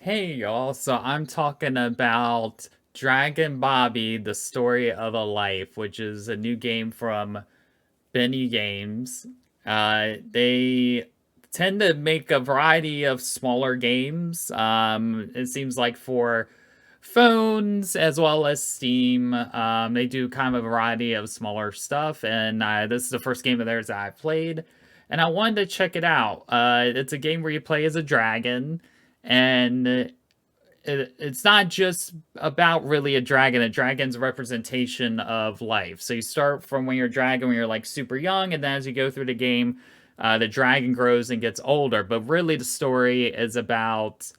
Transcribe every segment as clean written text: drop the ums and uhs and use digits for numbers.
Hey y'all, so I'm talking about Dragon Bobby, The Story of a Life, which is a new game from Beni Games. They tend to make a variety of smaller games. It seems like for phones as well as Steam, they do kind of a variety of smaller stuff, and this is the first game of theirs that I've played, and I wanted to check it out. It's a game where you play as a dragon, and it's not just about really a dragon. A dragon's a representation of life. So you start from when you're a dragon, when you're like super young, and then as you go through the game, the dragon grows and gets older. But really, the story is about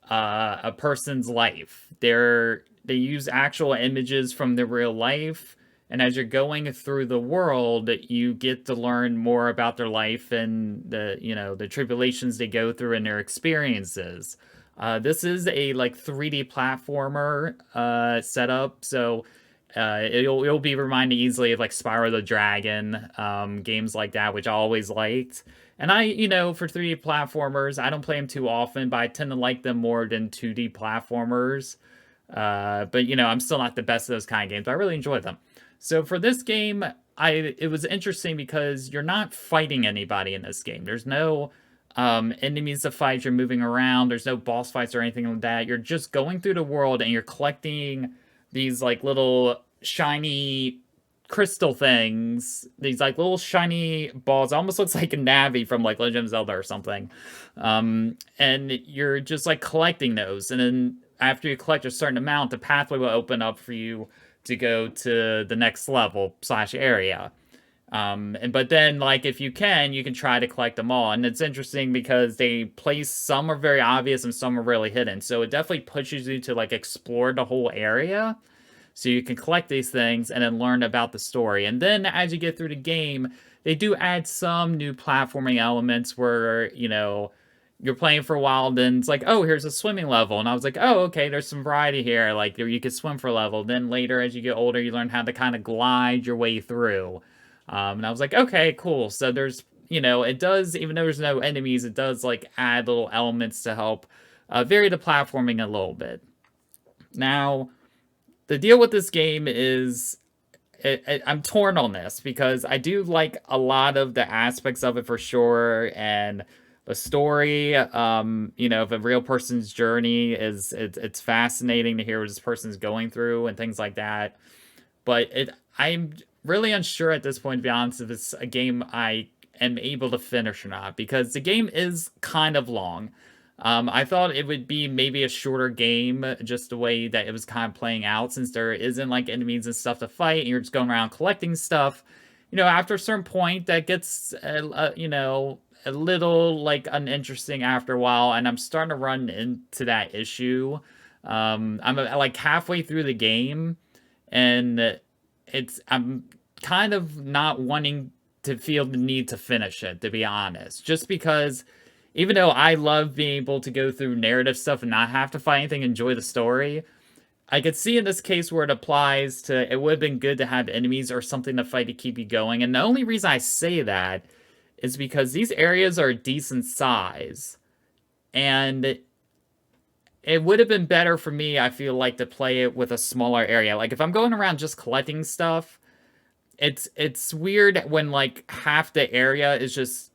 a person's life. They use actual images from their real life, and as you're going through the world, you get to learn more about their life and the tribulations they go through and their experiences. This is a like 3D platformer setup, so you'll be reminded easily of like Spyro the Dragon, games like that, which I always liked. And for 3D platformers, I don't play them too often, but I tend to like them more than 2D platformers. But I'm still not the best of those kind of games, but I really enjoy them. So for this game, it was interesting because you're not fighting anybody in this game. There's no enemies to fight. You're moving around. There's no boss fights or anything like that. You're just going through the world and you're collecting these like little shiny crystal things, these like little shiny balls. It almost looks like a Navi from like Legend of Zelda or something. And you're just like collecting those, and then after you collect a certain amount, the pathway will open up for you to go to the next level slash area. But then, like, if you can try to collect them all. And it's interesting because they place some are very obvious and some are really hidden. So it definitely pushes you to like explore the whole area. So you can collect these things and then learn about the story. And then as you get through the game, they do add some new platforming elements where, you're playing for a while, then it's like, oh, here's a swimming level. And I was like, oh, okay, there's some variety here. Like, you could swim for a level. Then later, as you get older, you learn how to kind of glide your way through. And I was like, okay, cool. So it does, even though there's no enemies, it does like add little elements to help vary the platforming a little bit. Now, the deal with this game is I'm torn on this because I do like a lot of the aspects of it for sure, and the story, of a real person's journey it's fascinating to hear what this person's going through and things like that. But I'm really unsure at this point, to be honest, if it's a game I am able to finish or not, because the game is kind of long. I thought it would be maybe a shorter game, just the way that it was kind of playing out, since there isn't like enemies and stuff to fight, and you're just going around collecting stuff. After a certain point, that gets, a little like uninteresting after a while, and I'm starting to run into that issue. I'm like halfway through the game, and I'm kind of not wanting to feel the need to finish it, to be honest, just because even though I love being able to go through narrative stuff and not have to fight anything, enjoy the story, I could see in this case where it applies to it would have been good to have enemies or something to fight to keep you going. And the only reason I say that is because these areas are a decent size. And it would have been better for me, I feel like, to play it with a smaller area. Like if I'm going around just collecting stuff, it's weird when like half the area is just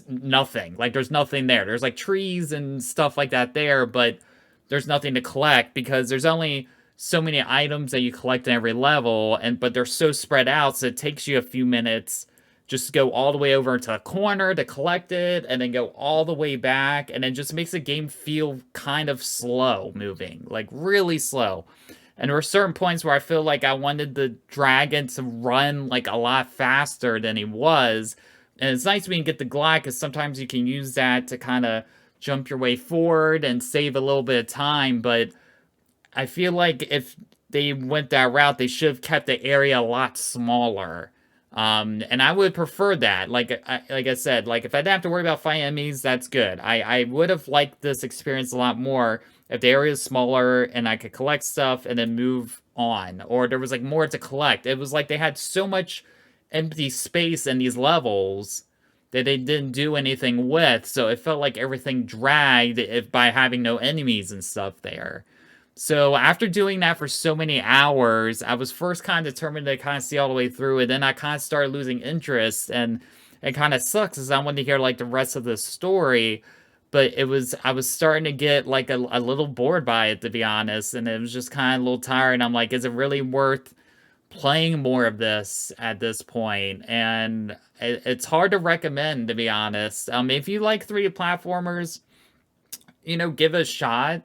nothing. Like there's nothing there. There's like trees and stuff like that there, but there's nothing to collect because there's only so many items that you collect in every level, and but they're so spread out, so it takes you a few minutes just to go all the way over to a corner to collect it and then go all the way back, and it just makes the game feel kind of slow moving, like really slow. And there were certain points where I feel like I wanted the dragon to run like a lot faster than he was. And it's nice when you get the glide because sometimes you can use that to kind of jump your way forward and save a little bit of time. But I feel like if they went that route, they should have kept the area a lot smaller. And I would prefer that. Like I said, like if I didn't have to worry about fighting enemies, that's good. I would have liked this experience a lot more if the area is smaller and I could collect stuff and then move on, or there was like more to collect. It was like they had so much empty space in these levels that they didn't do anything with, so it felt like everything dragged if by having no enemies and stuff there. So after doing that for so many hours, I was first kind of determined to kind of see all the way through it. Then I kind of started losing interest, and it kind of sucks as I wanted to hear like the rest of the story. But I was starting to get like a little bored by it, to be honest, and it was just kind of a little tired. I'm like, is it really worth playing more of this at this point? And it's hard to recommend, to be honest. If you like 3D platformers, give it a shot,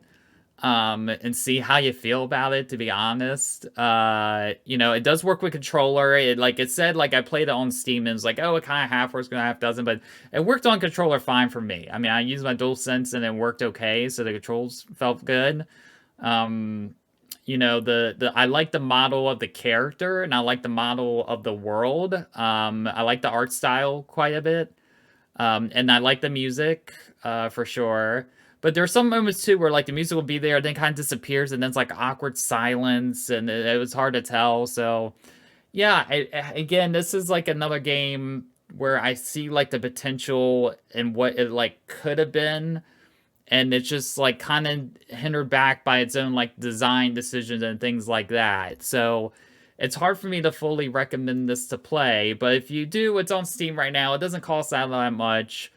and see how you feel about it, to be honest. It does work with controller. It said, like, I played it on Steam and it was like, oh, it kind of half works, half doesn't, but it worked on controller fine for me. I mean, I used my DualSense and it worked okay, so the controls felt good. Um, the I like the model of the character, and I like the model of the world. I like the art style quite a bit. And I like the music, for sure. But there are some moments too where like the music will be there, then kind of disappears, and then it's like awkward silence, and it was hard to tell. So yeah, again, this is like another game where I see like the potential and what it like could have been, and it's just like kind of hindered back by its own like design decisions and things like that. So it's hard for me to fully recommend this to play, but if you do, it's on Steam right now. It doesn't cost that much.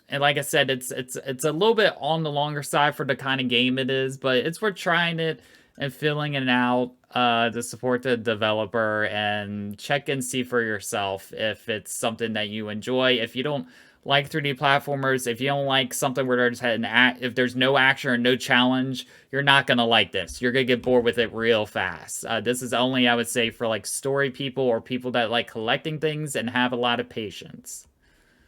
And like I said, it's a little bit on the longer side for the kind of game it is, but it's worth trying it and filling it out, to support the developer, and check and see for yourself if it's something that you enjoy. If you don't like 3D platformers, if you don't like something where if there's no action or no challenge, you're not gonna like this. You're gonna get bored with it real fast. This is only, I would say, for like story people or people that like collecting things and have a lot of patience.